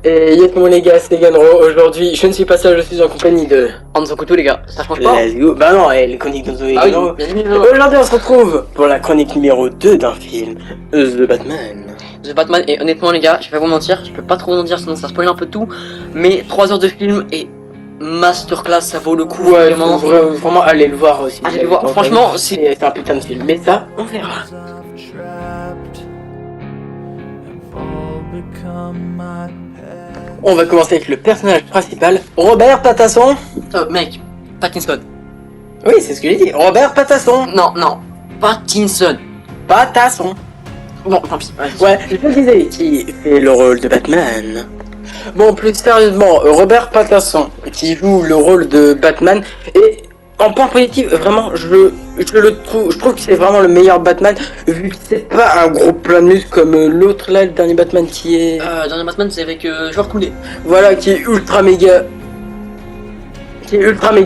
Et yes mon les gars, c'est Ganro. Aujourd'hui, je ne suis pas seul, je suis en compagnie de Hanzo Couteau les gars, ça change pas. Let's go. Bah non, les chroniques d'Hanzo et Ah oui, Ganro. bien évidemment. Aujourd'hui, on se retrouve pour la chronique numéro 2 d'un film, The Batman. The Batman, et honnêtement les gars, je vais pas vous mentir, je peux pas trop vous en dire sinon ça spoil un peu tout, mais 3 heures de film et masterclass, ça vaut le coup Ouais, vraiment. vraiment aller le voir aussi. Allez le voir, franchement, c'est un putain de film. Mais ça, on verra. On va commencer avec le personnage principal, Robert Pattinson. Mec, Pattinson. Oui, c'est ce que j'ai dit. Robert Pattinson. Non, Pattinson. Pattinson. Bon, tant pis. Ouais, je te disais, qui fait le rôle de Batman. Bon, plus sérieusement, Robert Pattinson, qui joue le rôle de Batman, et en point positif, vraiment, je trouve que c'est vraiment le meilleur Batman, vu que c'est pas un gros plan de muscle comme l'autre là, le dernier Batman qui est... Dernier Batman, c'est avec George Clooney. Voilà, qui est ultra méga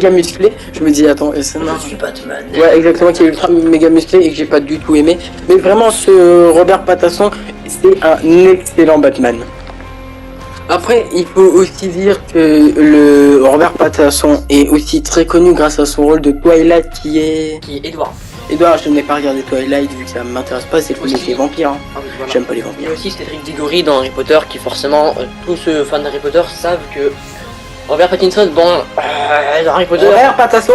musclé. Je me dis, attends, c'est Je suis Batman. Ouais, exactement, qui est ultra méga musclé et que j'ai pas du tout aimé. Mais vraiment, ce Robert Pattinson, c'est un excellent Batman. Après, il faut aussi dire que le Robert Pattinson est aussi très connu grâce à son rôle de Twilight qui est Edward. Edward. Je n'ai pas regardé Twilight vu que ça m'intéresse pas, c'est le film des vampires. Hein. Ah oui, voilà. J'aime pas les Il y vampires. a aussi Cédric Diggory dans Harry Potter qui forcément, tous fans d'Harry Potter savent que Robert Pattinson, bon, dans Harry Potter, Robert Pattinson.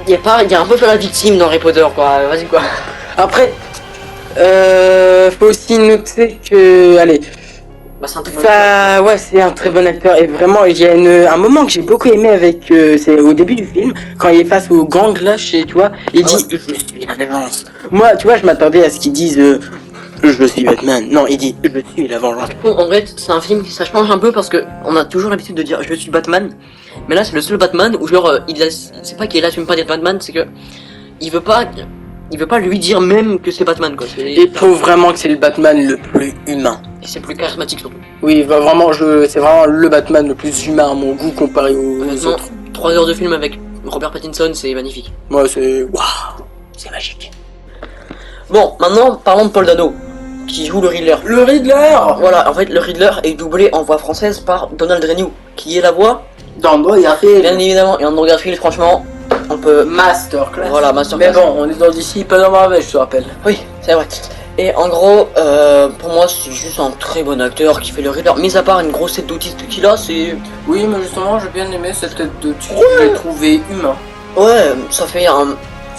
il y a un peu fait la victime dans Harry Potter quoi, vas-y quoi. Après, faut aussi noter que, allez, Bah c'est un truc ça, ouais, c'est un très bon acteur et vraiment, il y a un moment que j'ai beaucoup aimé avec, c'est au début du film, quand il est face au grand glace et tu vois, il dit je suis la vengeance. Moi, tu vois, je m'attendais à ce qu'ils disent je suis Batman. Non, il dit je suis la vengeance. Bon, en vrai, c'est un film qui ça change un peu parce que on a toujours l'habitude de dire je suis Batman, mais là c'est le seul Batman où genre c'est pas qu'il assume pas d'être Batman, c'est que il veut pas lui dire même que c'est Batman quoi. Il trouve vraiment que c'est le Batman le plus humain. Et c'est plus charismatique surtout. Oui, vraiment, c'est vraiment le Batman le plus humain à mon goût comparé aux Honnêtement, autres. 3 heures de film avec Robert Pattinson, c'est magnifique. Moi, c'est waouh, c'est magique. Bon, maintenant parlons de Paul Dano qui joue le Riddler. Le Riddler. Voilà, en fait le Riddler est doublé en voix française par Donald Renew, qui est la voix, Dans Boy Garfield. bien évidemment, et Andrew Garfield, franchement, on peut... Masterclass. Voilà, masterclass. Mais bon, on est dans DC, pas dans Marvel, je te rappelle. Oui, c'est vrai. Et en gros, pour moi, c'est juste un très bon acteur qui fait le Riddler. Mis à part une grosse tête d'autiste qu'il a, c'est... Oui, mais justement, j'ai bien aimé cette tête de tuche. Je l'ai trouvé humain. Ouais, ça fait un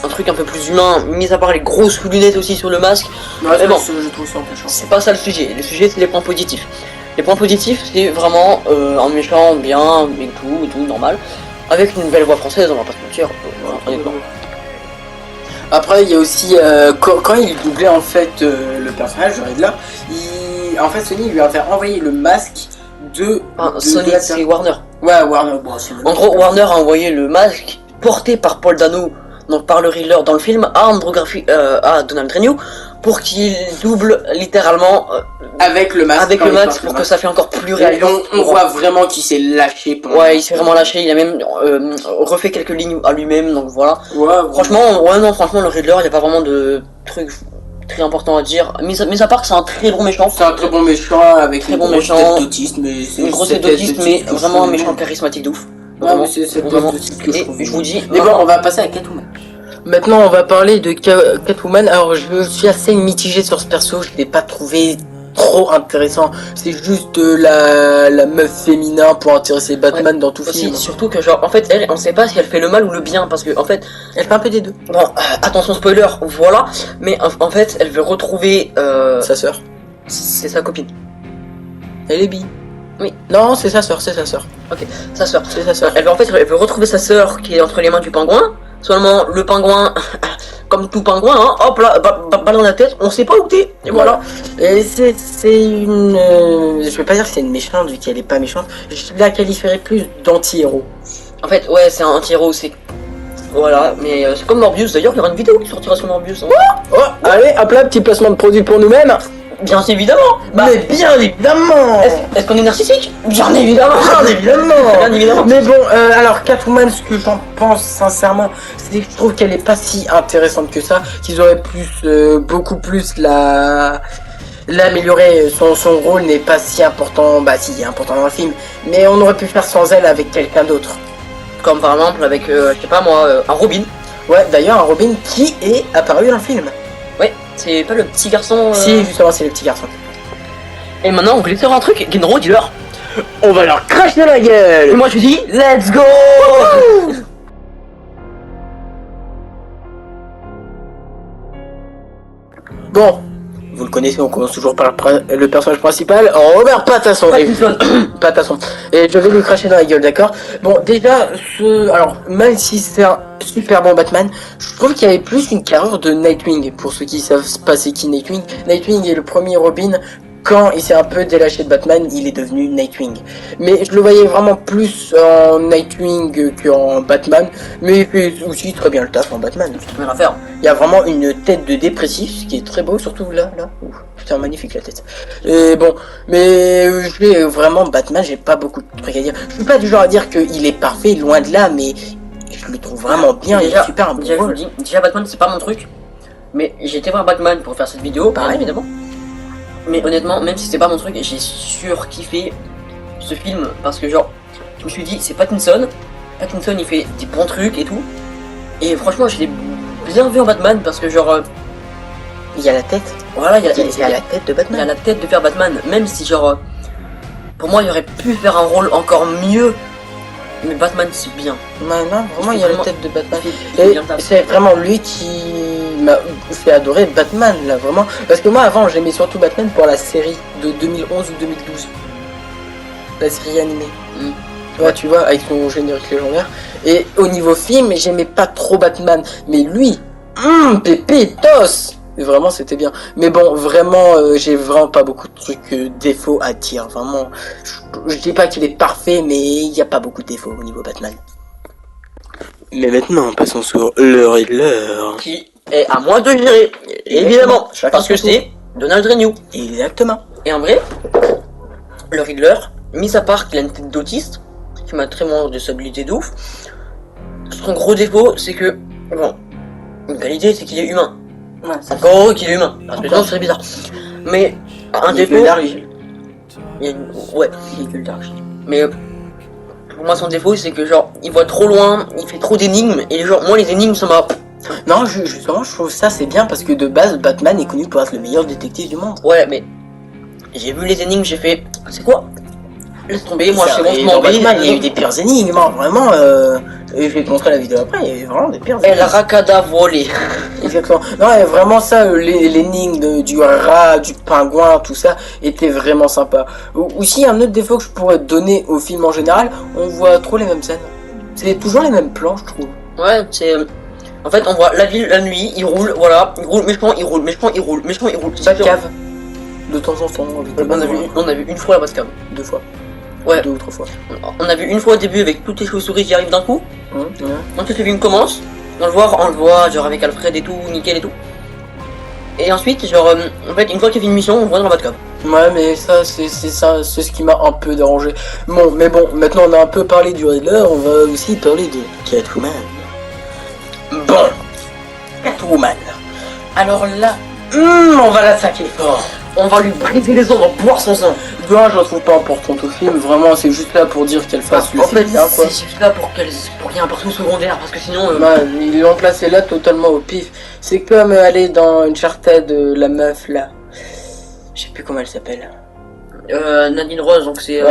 truc un peu plus humain, mis à part les grosses lunettes aussi sur le masque. Ouais, Mais bon, je trouve ça un peu chiant. c'est pas ça le sujet. Le sujet, c'est les points positifs. Les points positifs, c'est vraiment un méchant bien, et tout, normal. Avec une belle voix française, on va pas se mentir, honnêtement. Après, il y a aussi quand il doublait en fait le personnage de Riddler, en fait Sony lui avait envoyé le masque de. Enfin, de Sony, la- c'est Warner. Ouais, Warner. Bon, c'est En gros, Warner a envoyé le masque porté par Paul Dano, donc par le Riddler dans le film, à Andrew Garfield, à Donald Renew, pour qu'il double littéralement avec le masque. avec quand le il masque porte pour le que masque. ça fait encore plus Et réel. on voit vraiment qu'il s'est lâché. Ouais, il s'est vraiment lâché, il a même refait quelques lignes à lui-même, donc voilà. Ouais, Franchement, le Riddler, il n'y a pas vraiment de trucs très importants à dire. Mis à part que c'est un très bon méchant. c'est un très bon méchant avec Très une bon grosse méchant. tête d'autiste, mais c'est Une grosse cette tête d'autiste, mais qui vraiment un fout méchant le- charismatique de ouf. Ouais, Vraiment, mais c'est cette tête vraiment. d'autiste que je Et trouve. je vous dis, Mais bon, on va passer à Catwoman. Maintenant, on va parler de Catwoman. Alors, je suis assez mitigé sur ce perso. Je l'ai pas trouvé trop intéressant. C'est juste la meuf féminin pour intéresser Batman dans tout aussi, film. surtout que genre, en fait, elle, on sait pas si elle fait le mal ou le bien, parce que en fait, Elle fait un peu des deux. bon, attention spoiler, voilà, mais en fait, elle veut retrouver, Sa sœur. c'est sa copine, Elle est bi. Oui. Non, c'est sa sœur, c'est sa sœur. sa sœur. C'est sa sœur. Elle veut retrouver sa sœur qui est entre les mains du pingouin. Seulement, le pingouin, comme tout pingouin, hein, hop là, balle dans la tête, on sait pas où t'es, et voilà. Et c'est une... je vais pas dire que c'est une méchante, vu qu'elle est pas méchante. Je la qualifierais plus d'anti-héros. En fait, ouais, c'est un anti-héros, c'est... Voilà, mais c'est comme Morbius, d'ailleurs, il y aura une vidéo qui sortira sur Morbius. Hein. Oh, allez, hop là, petit placement de produit pour nous-mêmes. Bien évidemment. Bah, Mais bien évidemment. est-ce qu'on est narcissique? Bien évidemment. Bien évidemment. Bien évidemment. Mais bon, alors Catwoman, ce que j'en pense sincèrement, c'est que je trouve qu'elle est pas si intéressante que ça. Qu'ils auraient beaucoup plus l'améliorer. Son rôle n'est pas si important, bah si, il est important dans le film, mais on aurait pu faire sans elle avec quelqu'un d'autre. Comme par exemple avec, je sais pas moi, un Robin. Ouais, d'ailleurs, un Robin qui est apparu dans le film. Ouais, c'est pas le petit garçon. Si, justement, c'est le petit garçon. Et maintenant, on voulait faire un truc, Genro, dis-leur. On va leur cracher dans la Et gueule. moi je dis, let's go. Bon, vous le connaissez, on commence toujours par le personnage principal, Robert Pattinson. Pattinson. Et je vais lui cracher dans la gueule, d'accord? Bon, déjà, alors, même si c'est un super bon Batman, je trouve qu'il y avait plus une carrure de Nightwing. Pour ceux qui savent pas c'est qui Nightwing, Nightwing est le premier Robin. Quand il s'est un peu délaché de Batman, il est devenu Nightwing. Mais je le voyais vraiment plus en Nightwing qu'en Batman. Mais il fait aussi très bien le taf en Batman. Rien à faire. Il y a vraiment une tête de dépressif, ce qui est très beau, surtout là. Ouh, putain, magnifique la tête. Et bon, mais je vais vraiment Batman, j'ai pas beaucoup de trucs à dire. Je suis pas du genre à dire qu'il est parfait, loin de là, mais je le trouve vraiment bien, il est super un bon déjà, je vous rôle. dis, déjà Batman c'est pas mon truc. Mais j'ai été voir Batman pour faire cette vidéo, bien Pareil. évidemment. Mais honnêtement, même si c'est pas mon truc, j'ai surkiffé ce film parce que genre, je me suis dit, c'est Pattinson. Pattinson il fait des bons trucs et tout. Et franchement, je l'ai bien vu en Batman parce que genre, Il y a la tête, voilà, il y a la tête de il y a Batman. la tête de faire Batman. Même si genre, pour moi, il aurait pu faire un rôle encore mieux. Mais Batman c'est bien. Ouais, non, vraiment, il y a la tête de Batman. Il fait Et bien le taf. c'est vraiment lui qui m'a fait adorer Batman, là, vraiment. Parce que moi, avant, j'aimais surtout Batman pour la série de 2011 ou 2012. La série animée. Ouais, tu vois, avec son générique légendaire. Et au niveau film, j'aimais pas trop Batman. Mais lui, pépitos! Vraiment, c'était bien. Mais bon, vraiment, j'ai vraiment pas beaucoup de trucs défauts à dire. Vraiment, je dis pas qu'il est parfait, mais il y a pas beaucoup de défauts au niveau Batman. Mais maintenant, passons sur le Riddler. Qui est à moi de gérer, évidemment. Chacun Parce que son tour. c'est Donald Renew. Exactement. Et en vrai, le Riddler, mis à part qu'il a une tête d'autiste, qui m'a très moins de stabilité de ouf, son gros défaut, c'est que, bon, une qualité, c'est qu'il est humain. Ouais, ça Encore heureux qu'il est humain, parce que sinon ce serait bizarre. Mais, un défaut, il y a une... ouais, mais pour moi son défaut, c'est que genre, il voit trop loin, il fait trop d'énigmes, et genre, moi les énigmes, ça m'a... Non, justement, je trouve ça c'est bien parce que de base, Batman est connu pour être le meilleur détective du monde. Ouais, mais j'ai vu les énigmes, j'ai fait, c'est quoi? Laisse tomber, moi Ça, je sais et bon, dans Batman, il y a eu des pires énigmes, hein, vraiment. Et je vais te montrer la vidéo après, il y a eu vraiment des pires El énigmes. Rakada volé. Exactement. Non, et vraiment ça, l'énigme du rat, du pingouin, tout ça, était vraiment sympa. Aussi, un autre défaut que je pourrais donner au film en général, on voit trop les mêmes scènes. C'est toujours les mêmes plans, je trouve. Ouais, c'est... En fait, on voit la ville la nuit, il roule, voilà, il roule, méchant, il roule, méchant, il roule, méchant, il roule. Batcave, de temps en temps. Avec On a vu une fois la Batcave. 2 fois. Ouais. 2 ou 3 fois. On a vu une fois au début avec toutes les chauves-souris qui arrivent d'un coup. Ouais. Ensuite, le film commence, on le voit, genre avec Alfred et tout, nickel et tout. Et ensuite, genre, en fait, une fois qu'il fait une mission, on le voit dans la Batcave. Ouais, mais ça, c'est ce qui m'a un peu dérangé. Bon, mais bon, maintenant on a un peu parlé du Riddler, on va aussi parler de Catwoman. Bon, Catwoman. Alors là, on va l'attaquer fort. On va lui briser les os, on va boire son sang. Je la trouve pas importante au film, vraiment, c'est juste là pour dire qu'elle fasse le En fait, film, hein, quoi. c'est juste là pour qu'il y ait un perso secondaire, parce que sinon... Ouais, ils l'ont placé là totalement au pif. C'est comme aller dans Uncharted, la meuf là. Je sais plus comment elle s'appelle. Nadine Rose, donc c'est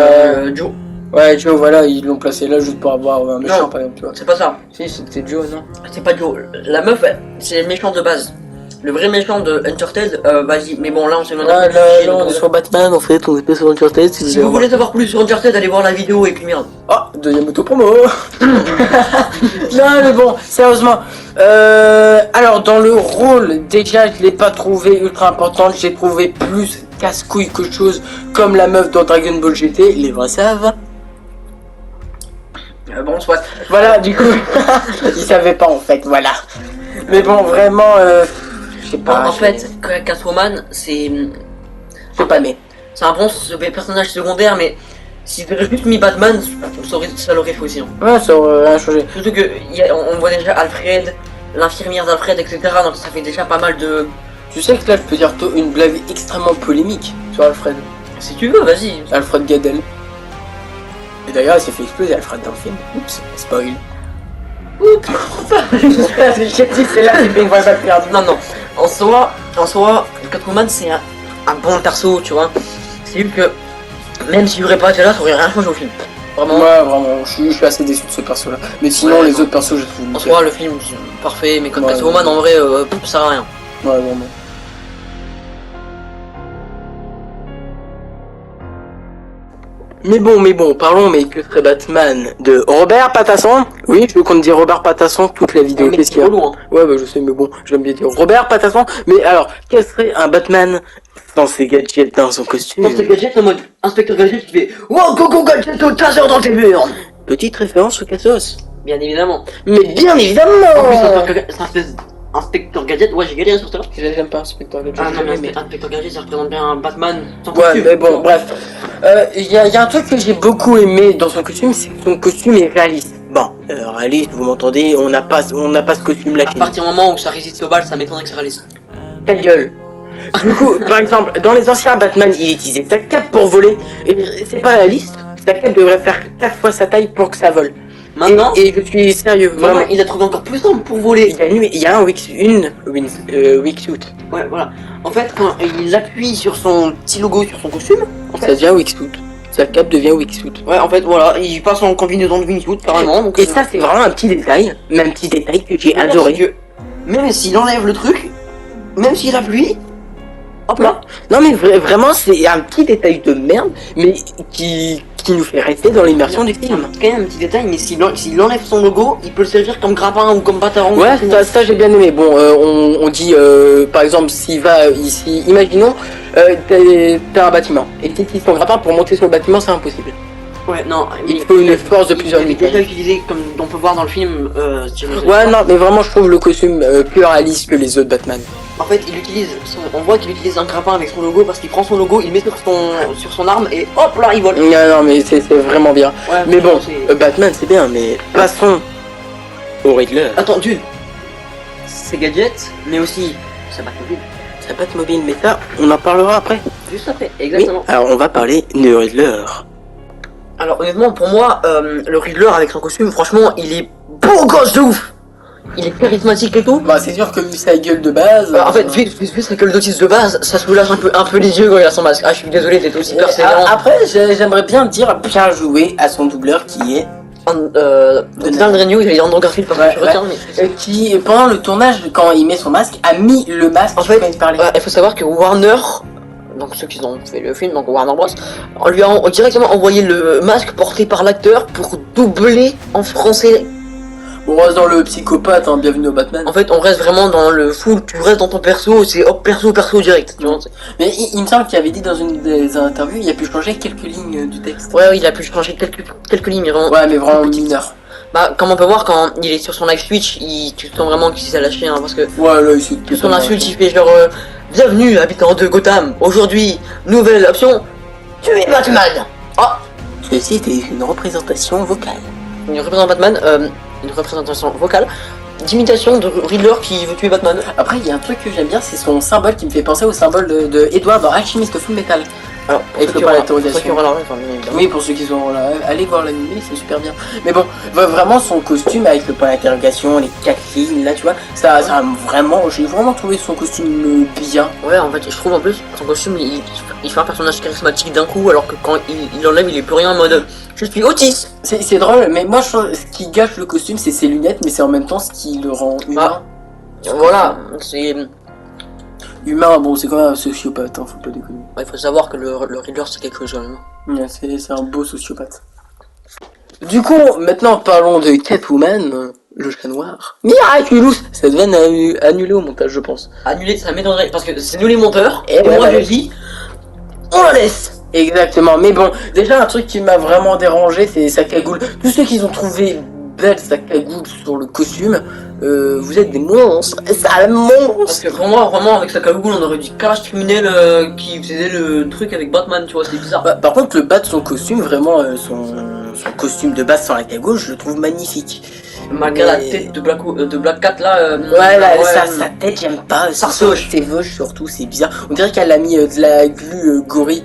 Joe. Ouais, Joe, voilà, ils l'ont placé là juste pour avoir un méchant, Non. par exemple, tu vois. C'est pas ça. Si, c'était Joe, non? C'est pas Joe. La meuf, c'est le méchant de base. Le vrai méchant de Uncharted, vas-y. Mais bon, là, on s'est Ouais, là, on est sur Batman, en fait, on est pas sur Uncharted. Si vous voulez savoir plus sur Uncharted, allez voir la vidéo et puis merde. Oh, deuxième auto-promo. Non, mais bon, sérieusement. Alors, dans le rôle, déjà, je l'ai pas trouvé ultra importante. J'ai trouvé plus casse-couille qu'autre chose, comme la meuf dans Dragon Ball GT. Les vrais savent. Bon, soit. Voilà, du coup, ils savaient pas, en fait, voilà. Mais bon, vraiment, je sais Bon, pas. en fait, Catwoman, c'est pas mais. un bon personnage secondaire, mais s'ils avaient juste mis Batman, ça l'aurait fait aussi. Hein. Ouais, ça aurait rien changé. Surtout que on voit déjà Alfred, l'infirmière d'Alfred, etc. Donc ça fait déjà pas mal de Tu sais que là, je peux dire une blague extrêmement polémique sur Alfred. Si tu veux, vas-y. Alfred Gadel. Et d'ailleurs, il s'est fait exploser Alfred dans le film. Oups, spoil. Oups. J'ai dit, c'est là, j'ai fait une vraie balle perdue. Non, non. En soi, Catwoman, c'est un bon perso, tu vois. C'est juste que, même s'il aurait pas été là, ça aurait rien changé au film. Vraiment. Ouais, vraiment, je suis assez déçu de ce perso-là. Mais sinon, Ouais, les non. autres persos, je trouve. En soi, le film, c'est parfait, mais comme Ouais, Catwoman, ouais. en vrai, ça sert à rien. Ouais, vraiment. Mais bon, parlons, mais que serait Batman de Robert Pattinson? Oui, je veux qu'on te dise Robert Pattinson toute la vidéo. Mais Qu'est-ce c'est qu'il y a? relou, hein. Ouais, bah je sais, mais bon, j'aime bien dire Robert Pattinson. Mais alors, quel serait un Batman sans ses gadgets dans son costume? Dans ce gadget, en mode inspecteur gadget, tu fais wow, go go gadget au taser dans tes murs. Petite référence au Cassos. Bien évidemment. Mais bien évidemment. En plus, inspecteur gadget, ouais, j'ai galéré sur ça. J'aime pas Inspector Gadget. Ah non, mais inspecteur gadget, ça représente bien un Batman sans Ouais, costume. mais bon, bref. Il y a un truc que j'ai beaucoup aimé dans son costume, c'est que son costume est réaliste. Bon, réaliste, vous m'entendez, on n'a pas ce costume-là À chez nous. partir du moment où ça résiste au bal, ça m'étonnerait que ça réalise. Ta gueule. Du coup, par exemple, dans les anciens Batman, il utilisait sa cape pour voler. Et c'est pas réaliste. Sa cape devrait faire 4 fois sa taille pour que ça vole. Maintenant, Et je suis sérieux, vraiment. il a trouvé encore plus simple pour voler. Il y a un wingsuit. Ouais, voilà. En fait, quand il appuie sur son petit logo sur son costume, en Ça fait, devient wingsuit. Sa cape devient wingsuit. ouais, en fait, voilà, il passe en combinaison de wingsuit carrément. Donc, Et ça, c'est vraiment un petit détail. Mais un petit détail que j'ai adoré. Que même s'il enlève le truc, même s'il appuie, hop là. Non mais vraiment c'est un petit détail de merde, mais qui nous fait rester dans l'immersion du film. C'est quand même un petit détail, mais s'il enlève son logo, il peut le servir comme grappin ou comme bataron. Ouais, ça j'ai bien aimé. Bon, on dit par exemple s'il va ici, imaginons t'as un bâtiment et tu utilises ton grappin pour monter sur le bâtiment, c'est impossible. Ouais, non. Il faut une force de plusieurs Il est mécaniques. déjà utilisé comme on peut voir dans le film. Ouais, non, mais vraiment je trouve le costume plus réaliste que les autres Batman. En fait, on voit qu'il utilise un grappin avec son logo parce qu'il prend son logo, il le met sur son arme et hop là, il vole. Non, mais c'est vraiment bien. Ouais, Mais bon, c'est- Batman c'est bien, mais passons au Riddler. Attends, c'est gadget, mais aussi sa Batmobile. Sa Batmobile, mais ça, on en parlera après. Juste après, Oui, exactement. alors on va parler de Riddler. Alors honnêtement, pour moi, le Riddler avec son costume, franchement, il est beau gosse de ouf. Il est charismatique et tout. Bah c'est sûr que vu sa gueule de base... En fait, vu sa gueule d'autiste de base, ça soulage un peu les yeux quand il a son masque. Ah, je suis désolé d'être aussi persévérant. Après, j'aimerais bien dire bien joué à son doubleur qui est... Dans le Renew, il y a Andrew Garfield parce que Ouais, je retiens, mais... qui, pendant le tournage, quand il met son masque, a mis le masque En fait, quand il parlait. il faut savoir que Warner, donc ceux qui ont fait le film, donc Warner Bros, on lui a directement envoyé le masque porté par l'acteur pour doubler en français. On reste dans le psychopathe, hein, bienvenue au Batman. En fait, on reste vraiment dans le full, tu restes dans ton perso, c'est hop, perso direct. Tu vois. Mais il me semble qu'il avait dit dans une des interviews, il a pu changer quelques lignes du texte. Ouais, il a pu changer quelques lignes, vraiment. Ouais, mais vraiment mineur. Bah, comme on peut voir, quand il est sur son live Twitch, tu sens vraiment qu'il s'est lâché, hein, parce que Ouais, là, il s'est sur son insulte, il fait genre bienvenue, habitant de Gotham, aujourd'hui, nouvelle option, tuer Batman. Ah, Ceci était une représentation vocale. une représentation vocale d'imitation de Riddler qui veut tuer Batman. Après, il y a un truc que j'aime bien, c'est son symbole qui me fait penser au symbole de Edward dans Alchemist Full Metal. Alors, Et faut pas l'autorisation. Oui. Oui, pour ceux qui sont là, allez voir l'animé, c'est super bien. Mais bon, vraiment son costume avec le point d'interrogation, les 4 lignes, là tu vois, ça vraiment, j'ai vraiment trouvé son costume bien. Ouais, en fait, je trouve en plus, son costume, il fait un personnage charismatique d'un coup, alors que quand il enlève, il est plus rien en mode je suis autiste. C'est drôle, mais moi je trouve, ce qui gâche le costume, c'est ses lunettes, mais c'est en même temps ce qui le rend humain. Voilà, c'est. Humain, bon, c'est quand même un sociopathe, hein, faut pas déconner. Il faut savoir que le Riddler, c'est quelque chose quand même. Ouais, c'est un beau sociopathe. Du coup, maintenant parlons de Catwoman, le chat noir. Miraculous. Ça devait annuler au montage, je pense. Annuler, ça m'étonnerait, parce que c'est nous les monteurs, Et et ouais, moi ouais. je dis, on la laisse. Exactement, mais bon, déjà un truc qui m'a vraiment dérangé, c'est sa cagoule. Tous ceux qui ont trouvé belle sa cagoule sur le costume, vous êtes des monstres, sales Parce monstres. que pour moi, vraiment, avec sa cagoule, on aurait dit cache criminel qui faisait le truc avec Batman, tu vois, c'est bizarre. Bah, par contre, le bas de son costume, vraiment, son costume de base sans la cagoule, je le trouve magnifique. Malgré la tête de Black Cat là. Ouais, sa tête, j'aime pas. Ça ressauche. C'est vauche surtout, c'est bizarre. On dirait qu'elle a mis de la glu gorille.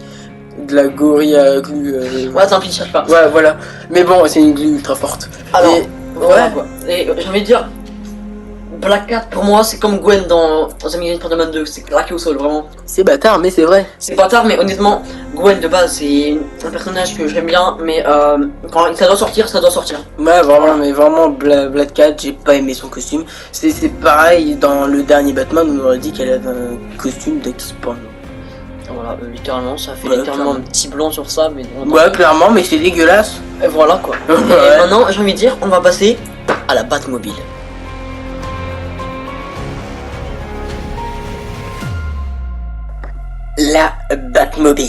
De la gorille à glu. Ouais, tant pis, cherche pas. Ouais, voilà. Mais bon, c'est une glu ultra forte. Alors, Et... voilà ouais. quoi. Et j'ai envie de dire, Black Cat pour moi, c'est comme Gwen dans Amazing Spider-Man 2, c'est claqué au sol, vraiment. C'est bâtard, mais c'est vrai. C'est pas tard, mais honnêtement, Gwen de base, c'est un personnage que j'aime bien, mais quand ça doit sortir, ça doit sortir. Ouais, vraiment, mais vraiment, Black Cat, j'ai pas aimé son costume. C'est pareil, dans le dernier Batman, on aurait dit qu'elle avait un costume d'X-Spawn. Voilà, littéralement, ça fait Ouais, littéralement clairement. un petit blanc sur ça, mais on Ouais, clairement, mais c'est dégueulasse. Et voilà quoi. Ouais. Et maintenant, j'ai envie de dire, on va passer à la Batmobile. La Batmobile.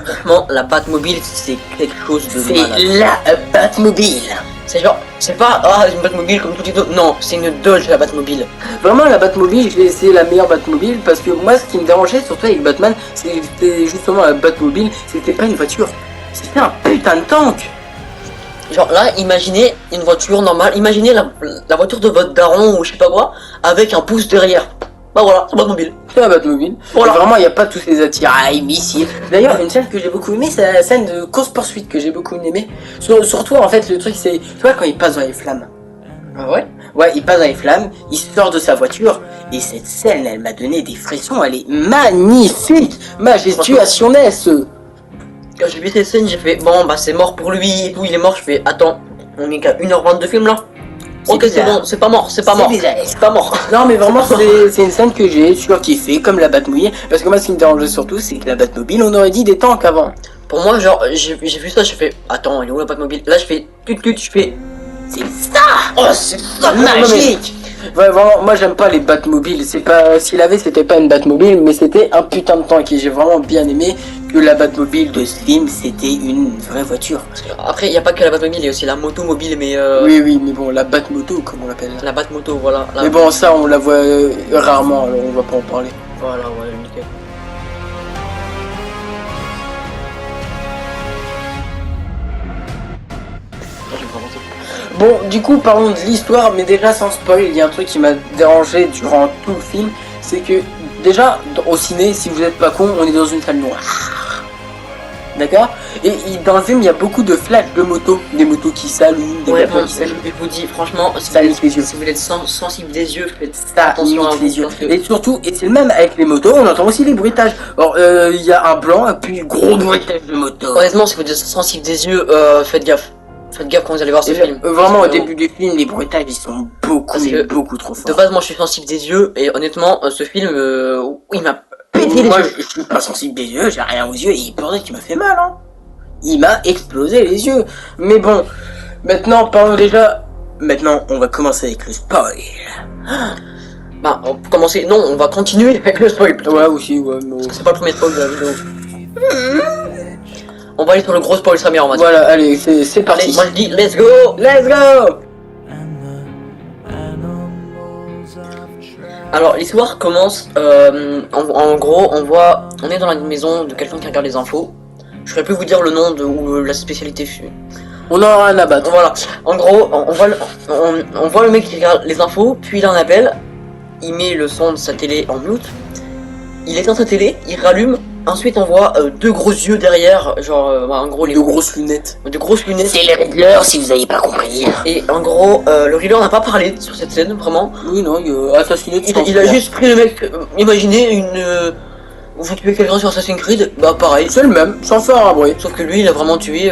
Franchement, la Batmobile, c'est quelque chose de C'est malade. la Batmobile. C'est genre, c'est pas une Batmobile comme toutes les autres. Non, c'est une Dodge la Batmobile. Vraiment, la Batmobile, c'est la meilleure Batmobile parce que moi, ce qui me dérangeait surtout avec Batman, c'était justement la Batmobile, c'était pas une voiture, c'était un putain de tank. Genre là, imaginez une voiture normale, imaginez la voiture de votre daron ou je sais pas quoi, avec un pouce derrière. Bah voilà, c'est Batmobile. C'est la Batmobile. Voilà. Et vraiment, il n'y a pas tous ces attirails, missiles. D'ailleurs, une scène que j'ai beaucoup aimée, c'est la scène de course-poursuite que j'ai beaucoup aimée. Surtout, en fait, le truc, c'est, tu vois, quand il passe dans les flammes. Ah ouais. Ouais, il passe dans les flammes, il sort de sa voiture, et cette scène, elle m'a donné des frissons, elle est magnifique, majestueusness. Quand j'ai vu cette scène, j'ai fait bon bah c'est mort pour lui et tout, il est mort. Je fais attends, on est qu'à 1h20 de film là. C'est Ok, c'est bizarre. bon, c'est pas mort, c'est pas C'est mort. bizarre. C'est pas mort. Non, mais vraiment, c'est une scène que j'ai surkiffé, comme la Batmobile, parce que moi, ce qui me dérangeait surtout, c'est que la Batmobile, on aurait dit des tanks avant. Pour moi, genre, j'ai vu ça, j'ai fait attends, elle est où la Batmobile? Là, je fais je fais C'est ça. oh, c'est ça, Magique. Ouais, vraiment, moi j'aime pas les Batmobiles, c'est pas, s'il avait c'était pas une Batmobile, mais c'était un putain de tank et j'ai vraiment bien aimé que la Batmobile de ce film c'était une vraie voiture. Après, il y a pas que la Batmobile, il y a aussi la moto mobile, mais Oui, mais bon, la Batmoto comme on l'appelle. la Batmoto, voilà. Mais bon, ça on la voit rarement, alors on va pas en parler. Voilà, ouais, nickel. Bon, du coup, parlons de l'histoire, mais déjà sans spoil, il y a un truc qui m'a dérangé durant tout le film, c'est que déjà au ciné, si vous êtes pas con, on est dans une salle noire. D'accord. Et dans le film, il y a beaucoup de flashs de motos, des motos qui s'allument, des Ouais, voitures bon, qui je s'allument. vous dis, franchement, si Ça vous, nique les yeux. si vous êtes sensible des yeux, faites Ça attention à nique les vous, yeux. parce que- Et surtout, et c'est le même avec les motos, on entend aussi les bruitages. Alors, il y a un blanc et puis gros bruitage de moto. Honnêtement, si vous êtes sensible des yeux, faites gaffe. Faites gaffe quand vous allez voir ce film. Vraiment, au Parce que, début du film, les bruitages ils sont beaucoup, Parce que beaucoup trop forts. de base, moi je suis sensible des yeux, et honnêtement, ce film, il m'a pété les Moi, yeux. je suis pas sensible des yeux, j'ai rien aux yeux, et pourtant qu'il m'a fait mal, hein. Il m'a explosé les yeux. Mais bon, maintenant, parlons déjà. Maintenant, on va commencer avec le spoil. Bah, on peut commencer. Non, on va continuer avec le spoil. plutôt. Ouais, aussi, ouais, mais... Parce que c'est pas le premier spoil de la vidéo. On va aller sur le gros spoil, Samir, on va dire. Voilà, allez, c'est parti. Allez, moi je dis, let's go! Let's go. Alors l'histoire commence, en gros on est dans la maison de quelqu'un qui regarde les infos. Je saurais plus vous dire le nom de ou la spécialité. On en aura un à battre. Voilà, en gros on voit le mec qui regarde les infos, puis il a un appel, il met le son de sa télé en mute, il éteint sa télé, il rallume, ensuite on voit deux gros yeux derrière, genre en gros De grosses lunettes. de grosses lunettes. C'est le Riddler si vous avez pas compris. Et en gros le Riddler n'a pas parlé sur cette scène vraiment. Oui, non, il a assassiné Il a juste pris le mec, imaginez vous tuez quelqu'un sur Assassin's Creed, bah pareil. C'est le même, sans faire un bruit. Sauf que lui il a vraiment tué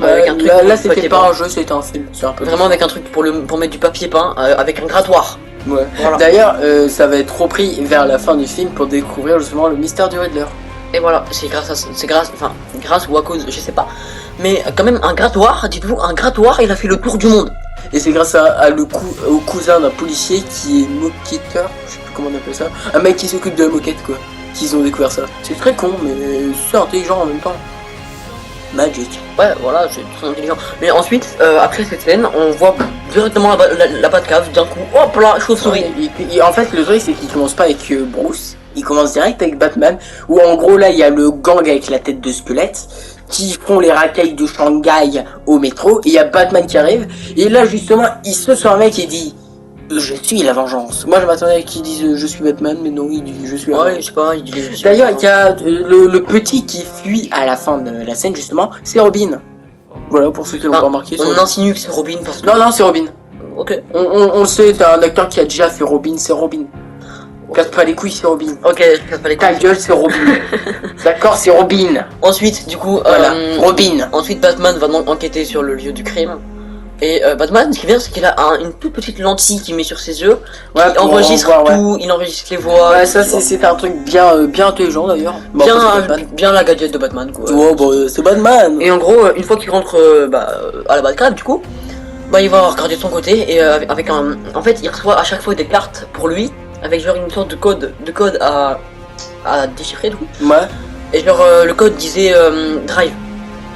avec un truc là, pour là du c'était papier pas peint. un jeu, c'était un film. C'est un peu. Vraiment avec un truc pour mettre du papier peint avec un grattoir. Ouais. Voilà. D'ailleurs, ça va être repris vers la fin du film pour découvrir justement le mystère du Riddler. Et voilà, c'est grâce ou à cause, je sais pas. Mais quand même un grattoir, dites-vous, un grattoir il a fait le tour du monde. Et c'est grâce au cousin d'un policier qui est moquetteur, je sais plus comment on appelle ça, un mec qui s'occupe de la moquette quoi, qu'ils ont découvert ça. C'est très con mais c'est intelligent en même temps. Magic. Ouais voilà, c'est très intelligent. Mais ensuite, après cette scène, on voit directement la Batcave, d'un coup, hop là, chauve-souris. En fait le truc c'est qu'il commence pas avec Bruce, il commence direct avec Batman, où en gros là il y a le gang avec la tête de squelette, qui font les racailles de Shanghai au métro, et il y a Batman qui arrive, et là justement il se sort un mec et dit je suis la vengeance. Moi je m'attendais à qu'il dise je suis Batman, mais non, il dit je suis la vengeance. Ouais, je sais pas, il dit. D'ailleurs il y a le petit qui fuit à la fin de la scène justement, c'est Robin. Voilà pour ceux qui l'ont pas remarqué. On insinue que c'est Robin parce que. Non, c'est Robin. Ok. On le sait, c'est un acteur qui a déjà fait Robin, c'est Robin. Casse pas les couilles, c'est Robin. Ok, je casse pas les Ta couilles. gueule, c'est Robin. D'accord, c'est Robin. Ensuite, du coup, Voilà, Robin. Ensuite, Batman va donc enquêter sur le lieu du crime. Et Batman, ce qui est bien, c'est qu'il a une toute petite lentille qu'il met sur ses yeux, Ouais, qui pour enregistre voir, ouais. tout, il enregistre les voix. Ouais, ça c'est un truc bien intelligent d'ailleurs. Bon, bien, après, c'est Batman. bien la gadget de Batman, quoi. Ouais, bah, c'est Batman. Et en gros, une fois qu'il rentre à la Batcave, du coup, bah il va regarder de son côté et avec un, en fait, il reçoit à chaque fois des cartes pour lui, avec genre une sorte de code à déchiffrer, du coup. Ouais. Et genre le code disait Drive.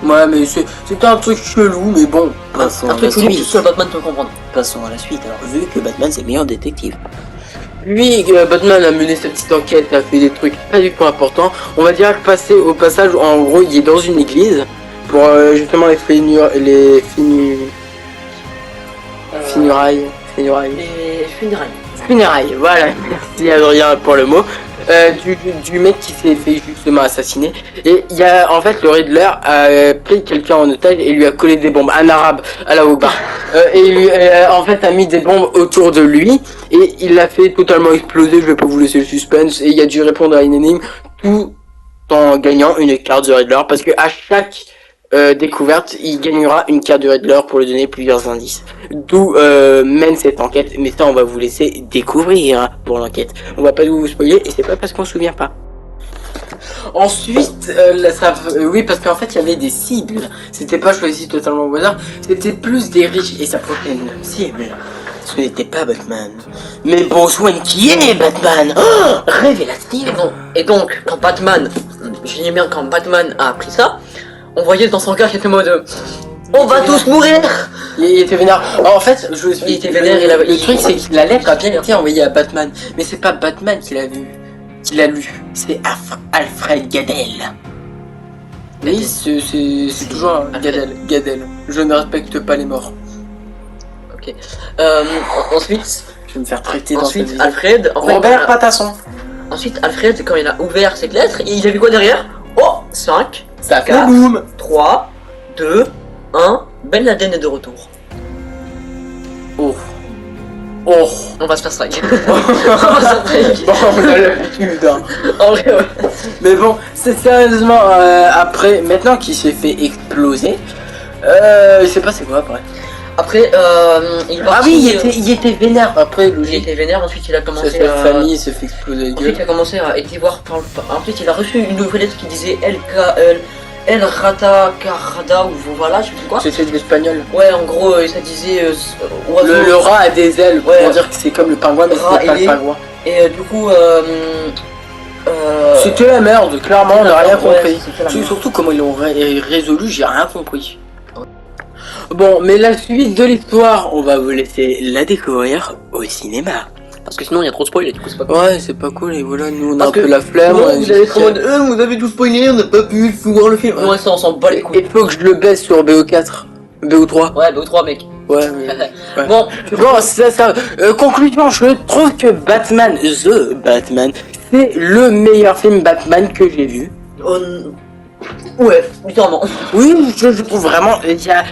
Ouais, mais c'était un truc chelou, mais bon. Passons Un à truc la que suite. seul Batman peut comprendre. Passons à la suite. Alors, vu que Batman c'est le meilleur détective. Lui, Batman a mené sa petite enquête, a fait des trucs pas du tout importants. On va direct passer au passage où, en gros, il est dans une église pour justement les funérailles. Les Funérailles, voilà. Merci Adrien pour le mot. Du mec qui s'est fait justement assassiner. Et il y a en fait le Riddler a pris quelqu'un en otage et lui a collé des bombes, un arabe à la Oba. Et lui en fait a mis des bombes autour de lui et il l'a fait totalement exploser. Je vais pas vous laisser le suspense. Et il a dû répondre à une énigme tout en gagnant une carte de Riddler parce que à chaque découverte, il gagnera une carte de Riddler pour lui donner plusieurs indices. D'où mène cette enquête, mais ça on va vous laisser découvrir pour l'enquête. On va pas vous spoiler et c'est pas parce qu'on se souvient pas. Ensuite, oui, parce qu'en fait il y avait des cibles. C'était pas choisi totalement au hasard, c'était plus des riches et sa prochaine cible. Ce n'était pas Batman, mais Bruce Wayne qui est Batman. Oh, révélation. Et donc, quand Batman a appris ça, on voyait dans son cœur qu'il était en mode on va tous mourir. Il était vénère. En fait, Il était vénère, le truc c'est que la lettre a bien été envoyée à Batman, mais c'est pas Batman qui l'a vu, qui l'a lu, c'est Alfred Gadel. Oui, c'est toujours un Gadel. Je ne respecte pas les morts. Ok. Ensuite, Je vais me faire traiter dans cette vidéo. Alfred. Robert Pattinson. Ensuite, Alfred, quand il a ouvert cette lettre, il a vu quoi derrière? Oh, 5, Ça fait 4, boum. 3, 2, 1. Ben Laden est de retour. Oh. On va se faire strike. Bon, on a l'habitude. Hein. En vrai, ouais. Mais bon, c'est sérieusement après, maintenant qu'il s'est fait exploser, je sais pas c'est quoi après. Après, il est Ah parti, oui, il était vénère après, il logique. était vénère, ensuite il a commencé Sa famille s'est fait exploser la Ensuite gueule. il a commencé à être voir ensuite il a reçu une nouvelle lettre qui disait El Rata Carada ou voilà, je sais plus quoi. C'était de l'espagnol. Ouais, en gros, ça disait oiseau. Le rat a des ailes, Ouais. pour dire que c'est comme le pingouin, mais Rat c'est pas ailé. le pingouin. Et du coup, C'était la merde, clairement, on n'a rien Ouais, compris. c'était la merde. Surtout comment ils l'ont résolu, j'ai rien compris. Bon, mais la suite de l'histoire, on va vous laisser la découvrir au cinéma. parce que sinon il y a trop de spoil et du coup c'est pas cool. Ouais, c'est pas cool, et voilà, nous on a Parce un peu que la flemme. Sinon, on a vous dit allez être en que- mode vous avez tout spoilé, on n'a pas pu voir le film. Ouais, ça on s'en bat les couilles. Il faut que je le baisse sur BO4, BO3. Ouais, bah 3 mec. Ouais, mais... Ouais. Bon, Bon, ça, conclusion, je trouve que Batman, The Batman, c'est le meilleur film Batman que j'ai vu. ouais, littéralement. Oui, je trouve vraiment, il y a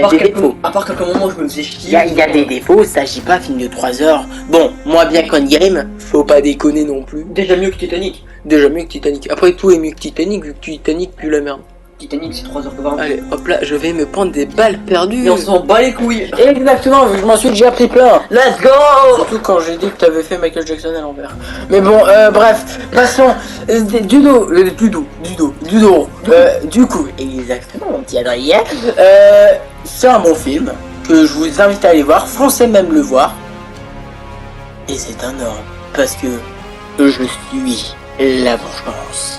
des défauts. À part quelques moments où je me faisais chier. Il y a des défauts, ça s'agit pas film de 3 heures. Bon, moins bien qu'Endgame, faut pas déconner non plus. Déjà mieux que Titanic. Déjà mieux que Titanic. Après tout est mieux que Titanic, vu que Titanic pue la merde. Titanic c'est 3h20. Allez, hop là, je vais me prendre des balles perdues. Et on s'en bat les couilles. Exactement, je m'en suis déjà pris plein. Let's go. Surtout quand j'ai dit que t'avais fait Michael Jackson à l'envers. Mais bon, bref, passons. Du coup, exactement, mon petit Adrien. C'est un bon film que je vous invite à aller voir. Foncez même le voir. Et c'est un ordre. Parce que je suis la vengeance.